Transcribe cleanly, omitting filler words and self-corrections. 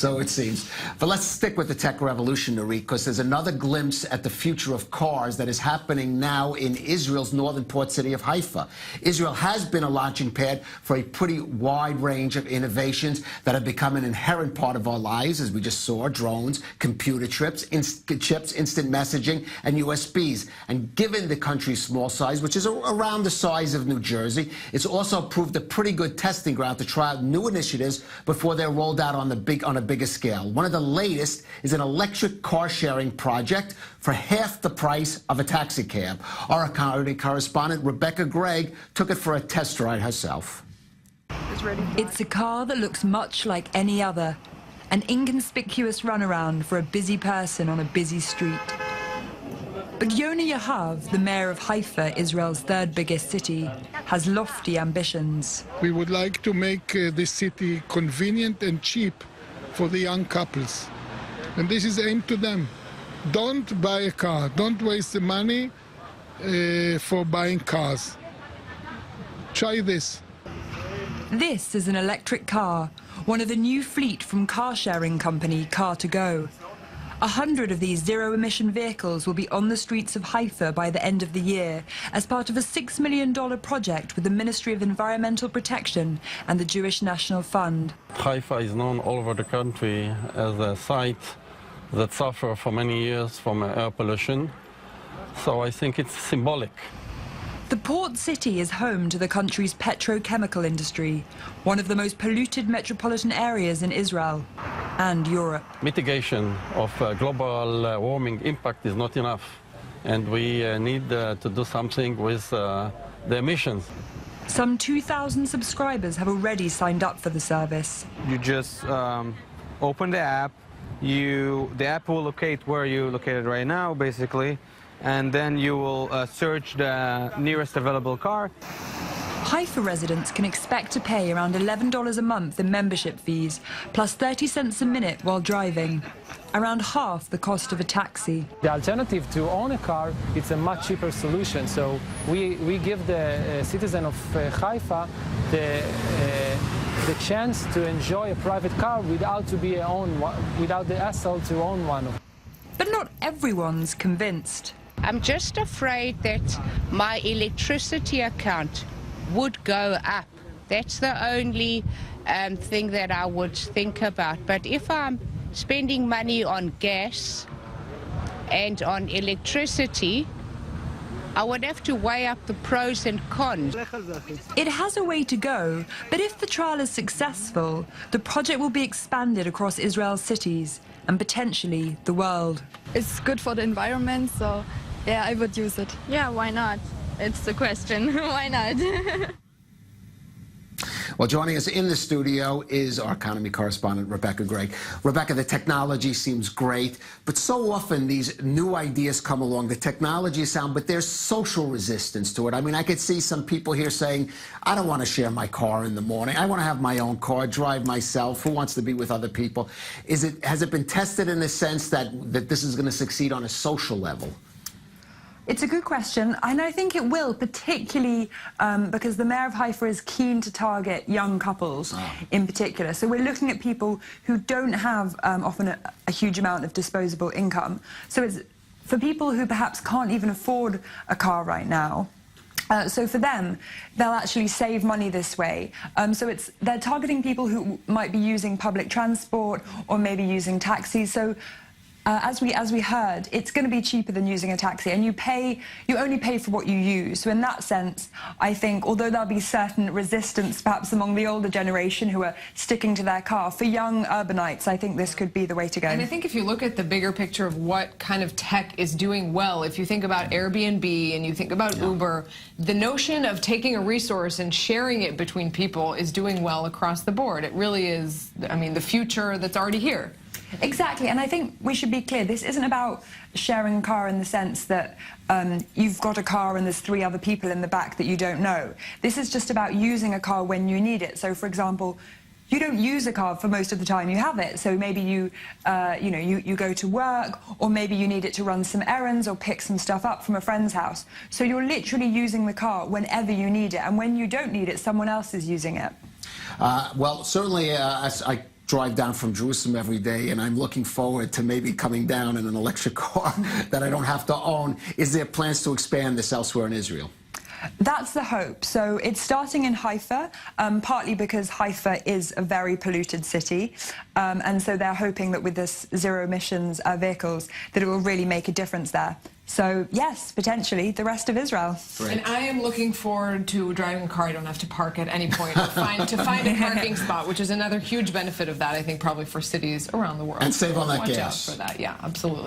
So it seems. But let's stick with the tech revolution, Nurit, because there's another glimpse at the future of cars that is happening now in Israel's northern port city of Haifa. Israel has been a launching pad for a pretty wide range of innovations that have become an inherent part of our lives, as we just saw: drones, computer chips, instant messaging, and USBs. And given the country's small size, which is around the size of New Jersey, it's also proved a pretty good testing ground to try out new initiatives before they're rolled out on a bigger scale. One of the latest is an electric car sharing project for half the price of a taxi cab. Our economy correspondent Rebecca Gregg took it for a test ride herself. It's a car that looks much like any other, an inconspicuous runaround for a busy person on a busy street. But Yona Yahav, the mayor of Haifa, Israel's third biggest city, has lofty ambitions. We would like to make this city convenient and cheap for the young couples. And this is aimed to them. Don't buy a car. Don't waste the money for buying cars. Try this. This is an electric car, one of the new fleet from car-sharing company Car2Go. 100 of these zero-emission vehicles will be on the streets of Haifa by the end of the year as part of a $6 million project with the Ministry of Environmental Protection and the Jewish National Fund. Haifa is known all over the country as a site that suffered for many years from air pollution, so I think it's symbolic. The port city is home to the country's petrochemical industry, one of the most polluted metropolitan areas in Israel and Europe. Mitigation of global warming impact is not enough, and we need to do something with the emissions. Some 2,000 subscribers have already signed up for the service. You just open the app, the app will locate where you're located right now, basically, and then you will search the nearest available car. Haifa residents can expect to pay around $11 a month in membership fees, plus 30 cents a minute while driving, around half the cost of a taxi. The alternative to own a car, it's a much cheaper solution. So we give the citizen of Haifa the chance to enjoy a private car without the hassle to own one. But not everyone's convinced. I'm just afraid that my electricity account would go up. That's the only thing that I would think about. But if I'm spending money on gas and on electricity, I would have to weigh up the pros and cons. It has a way to go, but if the trial is successful, the project will be expanded across Israel's cities and potentially the world. It's good for the environment, so yeah, I would use it. Yeah, why not? It's the question. Why not? Well, joining us in the studio is our economy correspondent, Rebecca Gregg. Rebecca, the technology seems great, but so often these new ideas come along. The technology is sound, but there's social resistance to it. I mean, I could see some people here saying, I don't want to share my car in the morning. I want to have my own car, drive myself. Who wants to be with other people? Has it been tested in the sense that this is going to succeed on a social level? It's a good question, and I think it will, particularly because the mayor of Haifa is keen to target young couples in particular. So we're looking at people who don't have often a huge amount of disposable income. So it's for people who perhaps can't even afford a car right now. So for them, they'll actually save money this way. So they're targeting people who might be using public transport or maybe using taxis. So as we heard, it's going to be cheaper than using a taxi, and you only pay for what you use. So in that sense, I think, although there'll be certain resistance perhaps among the older generation who are sticking to their car, for young urbanites, I think this could be the way to go. And I think if you look at the bigger picture of what kind of tech is doing well, if you think about Airbnb and you think about Uber, the notion of taking a resource and sharing it between people is doing well across the board. It really is, I mean, the future that's already here. Exactly, and I think we should be clear, this isn't about sharing a car in the sense that you've got a car and there's 3 other people in the back that you don't know. This is just about using a car when you need it. So, for example, you don't use a car for most of the time you have it. So maybe you go to work, or maybe you need it to run some errands or pick some stuff up from a friend's house. So you're literally using the car whenever you need it, and when you don't need it, someone else is using it. Well, certainly, I drive down from Jerusalem every day, and I'm looking forward to maybe coming down in an electric car that I don't have to own. Is there plans to expand this elsewhere in Israel? That's the hope. So it's starting in Haifa, partly because Haifa is a very polluted city. And so they're hoping that with this zero emissions vehicles, that it will really make a difference there. So yes, potentially the rest of Israel. And I am looking forward to driving a car I don't have to park at any point to find a parking spot, which is another huge benefit of that, I think, probably for cities around the world. And save on that Watch gas. out for that. Yeah, absolutely.